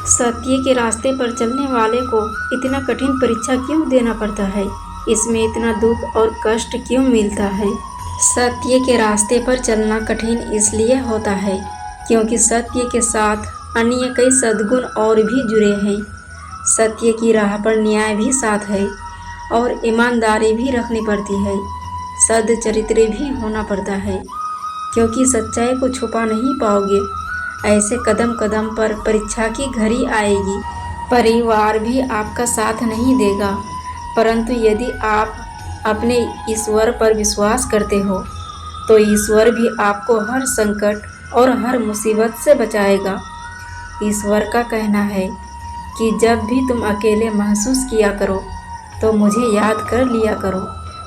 सत्य के रास्ते पर चलने वाले को इतना कठिन परीक्षा क्यों देना पड़ता है? इसमें इतना दुख और कष्ट क्यों मिलता है? सत्य के रास्ते पर चलना कठिन इसलिए होता है क्योंकि सत्य के साथ अन्य कई सद्गुण और भी जुड़े हैं। सत्य की राह पर न्याय भी साथ है और ईमानदारी भी रखनी पड़ती है। सद्चरित्र भी होना पड़ता है क्योंकि सच्चाई को छुपा नहीं पाओगे। ऐसे कदम कदम पर परीक्षा की घड़ी आएगी। परिवार भी आपका साथ नहीं देगा, परंतु यदि आप अपने ईश्वर पर विश्वास करते हो तो ईश्वर भी आपको हर संकट और हर मुसीबत से बचाएगा। ईश्वर का कहना है कि जब भी तुम अकेले महसूस किया करो तो मुझे याद कर लिया करो,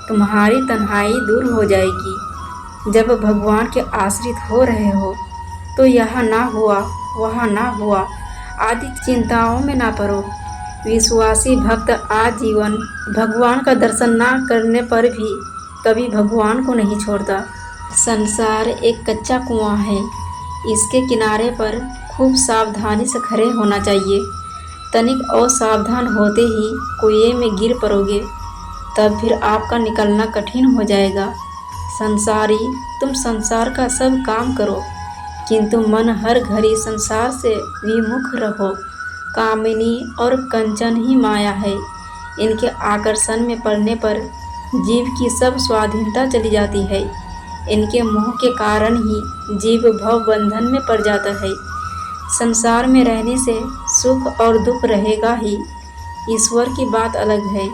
तुम्हारी तन्हाई दूर हो जाएगी। जब भगवान के आश्रित हो रहे हो तो यहाँ ना हुआ वहाँ ना हुआ आदि चिंताओं में ना पड़ो। विश्वासी भक्त आजीवन भगवान का दर्शन ना करने पर भी कभी भगवान को नहीं छोड़ता। संसार एक कच्चा कुआं है, इसके किनारे पर खूब सावधानी से खड़े होना चाहिए। तनिक असावधान होते ही कुएं में गिर पड़ोगे, तब फिर आपका निकलना कठिन हो जाएगा। संसारी, तुम संसार का सब काम करो किंतु मन हर घड़ी संसार से विमुख रहो। कामिनी और कंचन ही माया है, इनके आकर्षण में पड़ने पर जीव की सब स्वाधीनता चली जाती है। इनके मोह के कारण ही जीव भव बंधन में पड़ जाता है। संसार में रहने से सुख और दुख रहेगा ही। ईश्वर की बात अलग है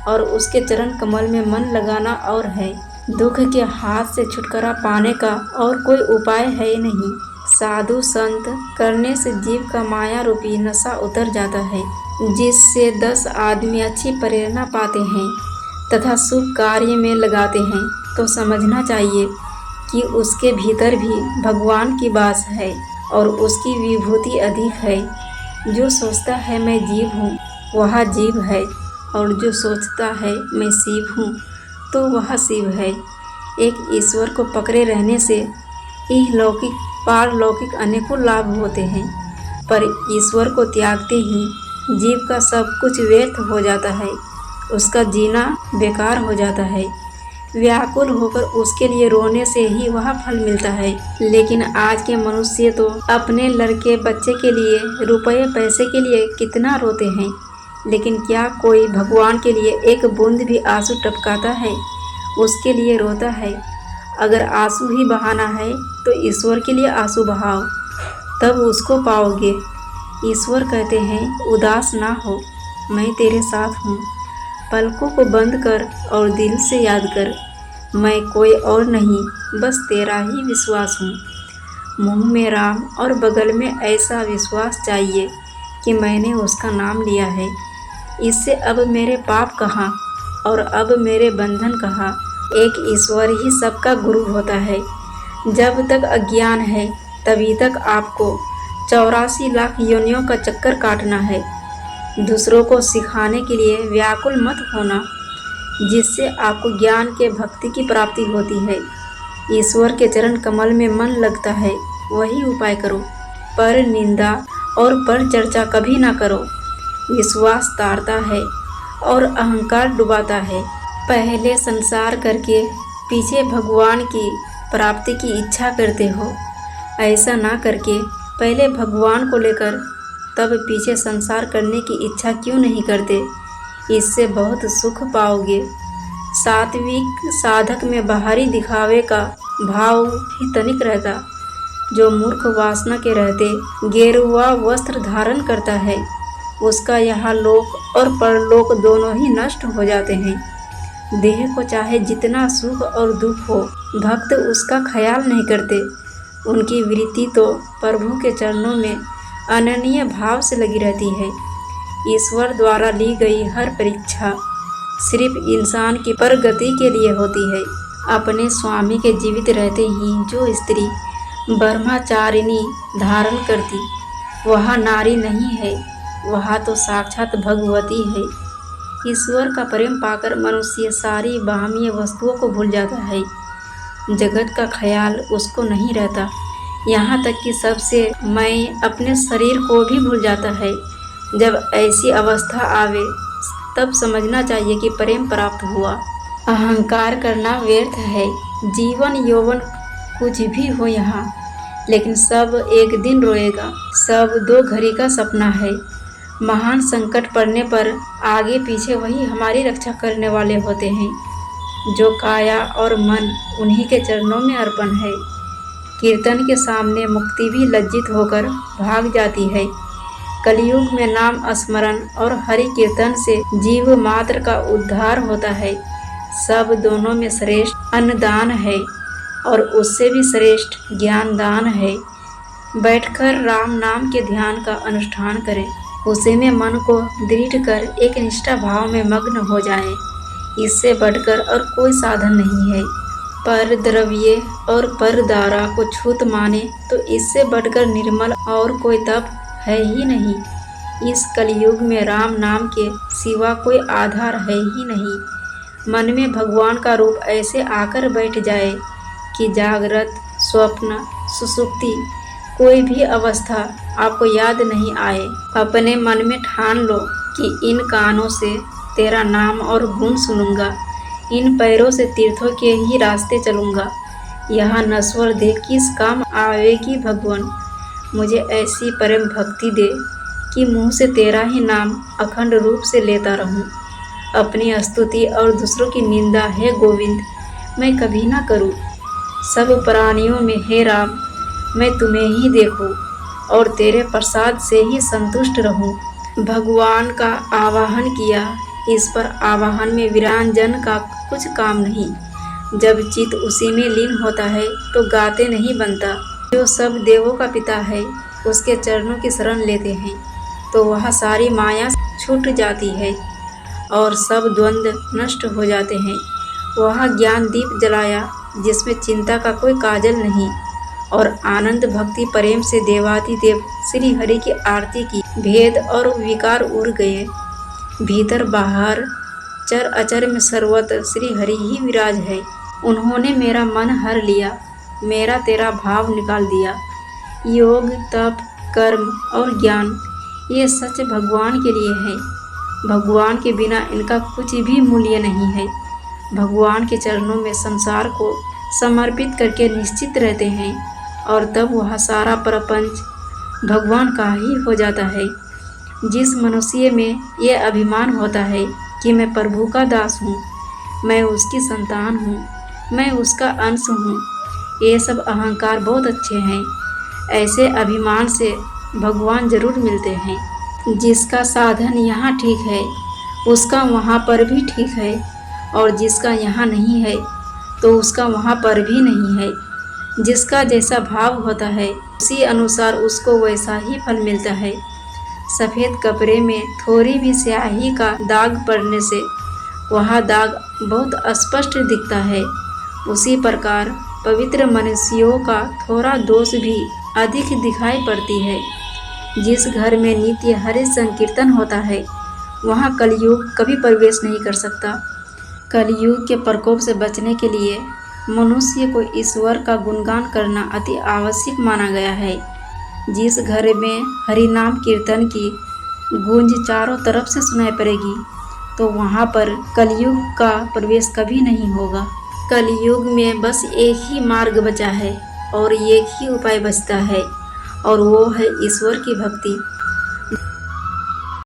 और उसके चरण कमल में मन लगाना और है। दुख के हाथ से छुटकारा पाने का और कोई उपाय है नहीं। साधु संत करने से जीव का माया रूपी नशा उतर जाता है, जिससे 10 आदमी अच्छी प्रेरणा पाते हैं तथा शुभ कार्य में लगाते हैं, तो समझना चाहिए कि उसके भीतर भी भगवान की वास है और उसकी विभूति अधिक है। जो सोचता है मैं जीव हूँ वह जीव है, और जो सोचता है मैं शिव हूँ तो वह शिव है। एक ईश्वर को पकड़े रहने से इहलौकिक पारलौकिक अनेकों लाभ होते हैं, पर ईश्वर को त्यागते ही जीव का सब कुछ व्यर्थ हो जाता है, उसका जीना बेकार हो जाता है। व्याकुल होकर उसके लिए रोने से ही वह फल मिलता है। लेकिन आज के मनुष्य तो अपने लड़के बच्चे के लिए, रुपये पैसे के लिए कितना रोते हैं, लेकिन क्या कोई भगवान के लिए एक बूंद भी आंसू टपकाता है? उसके लिए रोता है। अगर आंसू ही बहाना है तो ईश्वर के लिए आंसू बहाओ, तब उसको पाओगे। ईश्वर कहते हैं उदास ना हो, मैं तेरे साथ हूँ। पलकों को बंद कर और दिल से याद कर, मैं कोई और नहीं, बस तेरा ही विश्वास हूँ। मुँह में राम और बगल में ऐसा विश्वास चाहिए कि मैंने उसका नाम लिया है। इससे अब मेरे पाप कहाँ और अब मेरे बंधन कहाँ। एक ईश्वर ही सबका गुरु होता है। जब तक अज्ञान है तभी तक आपको 84 लाख योनियों का चक्कर काटना है। दूसरों को सिखाने के लिए व्याकुल मत होना, जिससे आपको ज्ञान के भक्ति की प्राप्ति होती है। ईश्वर के चरण कमल में मन लगता है, वही उपाय करो। पर निंदा और पर चर्चा कभी ना करो। विश्वास तारता है और अहंकार डुबाता है। पहले संसार करके पीछे भगवान की प्राप्ति की इच्छा करते हो। ऐसा ना करके पहले भगवान को लेकर तब पीछे संसार करने की इच्छा क्यों नहीं करते? इससे बहुत सुख पाओगे। सात्विक साधक में बाहरी दिखावे का भाव भी तनिक रहता। जो मूर्ख वासना के रहते गेरुआ वस्त्र धारण करता है, उसका यहाँ लोक और परलोक दोनों ही नष्ट हो जाते हैं। देह को चाहे जितना सुख और दुख हो, भक्त उसका ख्याल नहीं करते। उनकी वृत्ति तो प्रभु के चरणों में अनन्य भाव से लगी रहती है। ईश्वर द्वारा ली गई हर परीक्षा सिर्फ इंसान की प्रगति के लिए होती है। अपने स्वामी के जीवित रहते ही जो स्त्री ब्रह्मचारिणी धारण करती, वह नारी नहीं है, वह तो साक्षात भगवती है। ईश्वर का प्रेम पाकर मनुष्य सारी बाह्य वस्तुओं को भूल जाता है। जगत का ख्याल उसको नहीं रहता। यहाँ तक कि सबसे मैं अपने शरीर को भी भूल जाता है। जब ऐसी अवस्था आवे तब समझना चाहिए कि प्रेम प्राप्त हुआ। अहंकार करना व्यर्थ है। जीवन यौवन कुछ भी हो यहाँ, लेकिन सब एक दिन रोएगा। सब दो घड़ी का सपना है। महान संकट पड़ने पर आगे पीछे वही हमारी रक्षा करने वाले होते हैं। जो काया और मन उन्हीं के चरणों में अर्पण है। कीर्तन के सामने मुक्ति भी लज्जित होकर भाग जाती है। कलयुग में नाम स्मरण और हरि कीर्तन से जीव मात्र का उद्धार होता है। सब दोनों में श्रेष्ठ अन्नदान है और उससे भी श्रेष्ठ ज्ञान दान है। बैठकर राम नाम के ध्यान का अनुष्ठान करें। उसे में मन को दृढ़ कर एक निष्ठा भाव में मग्न हो जाए। इससे बढ़कर और कोई साधन नहीं है। पर द्रव्य और पर दारा को छूत माने तो इससे बढ़कर निर्मल और कोई तप है ही नहीं। इस कलयुग में राम नाम के सिवा कोई आधार है ही नहीं। मन में भगवान का रूप ऐसे आकर बैठ जाए कि जागृत, स्वप्न, सुसुप्ति कोई भी अवस्था आपको याद नहीं आए। अपने मन में ठान लो कि इन कानों से तेरा नाम और गुण सुनूंगा, इन पैरों से तीर्थों के ही रास्ते चलूंगा। यहाँ नश्वर देह किस काम आवेगी भगवान। मुझे ऐसी परम भक्ति दे कि मुँह से तेरा ही नाम अखंड रूप से लेता रहूं। अपनी स्तुति और दूसरों की निंदा है गोविंद मैं कभी ना करूं। सब प्राणियों में हे राम मैं तुम्हें ही देखूं और तेरे प्रसाद से ही संतुष्ट रहूं। भगवान का आवाहन किया। इस पर आवाहन में वीरांजन का कुछ काम नहीं। जब चित्त उसी में लीन होता है तो गाते नहीं बनता। जो सब देवों का पिता है उसके चरणों की शरण लेते हैं तो वह सारी माया छूट जाती है और सब द्वंद्व नष्ट हो जाते हैं। वह ज्ञान दीप जलाया जिसमें चिंता का कोई काजल नहीं और आनंद भक्ति प्रेम से देवाधिदेव श्री हरि की आरती की। भेद और विकार उड़ गए। भीतर बाहर चर अचर में सर्वत्र श्री हरि ही विराज है। उन्होंने मेरा मन हर लिया, मेरा तेरा भाव निकाल दिया। योग, तप, कर्म और ज्ञान ये सच भगवान के लिए है। भगवान के बिना इनका कुछ भी मूल्य नहीं है। भगवान के चरणों में संसार को समर्पित करके निश्चित रहते हैं और तब वह सारा प्रपंच भगवान का ही हो जाता है। जिस मनुष्य में ये अभिमान होता है कि मैं प्रभु का दास हूँ, मैं उसकी संतान हूँ, मैं उसका अंश हूँ, ये सब अहंकार बहुत अच्छे हैं। ऐसे अभिमान से भगवान जरूर मिलते हैं। जिसका साधन यहाँ ठीक है उसका वहाँ पर भी ठीक है और जिसका यहाँ नहीं है तो उसका वहाँ पर भी नहीं है। जिसका जैसा भाव होता है उसी अनुसार उसको वैसा ही फल मिलता है। सफ़ेद कपड़े में थोड़ी भी स्याही का दाग पड़ने से वह दाग बहुत स्पष्ट दिखता है। उसी प्रकार पवित्र मनुष्यों का थोड़ा दोष भी अधिक दिखाई पड़ती है। जिस घर में नित्य हरि संकीर्तन होता है वहाँ कलयुग कभी प्रवेश नहीं कर सकता। कलयुग के प्रकोप से बचने के लिए मनुष्य को ईश्वर का गुणगान करना अति आवश्यक माना गया है। जिस घर में हरि नाम कीर्तन की गूंज चारों तरफ से सुनाई पड़ेगी तो वहाँ पर कलयुग का प्रवेश कभी नहीं होगा। कलयुग में बस एक ही मार्ग बचा है और एक ही उपाय बचता है और वो है ईश्वर की भक्ति।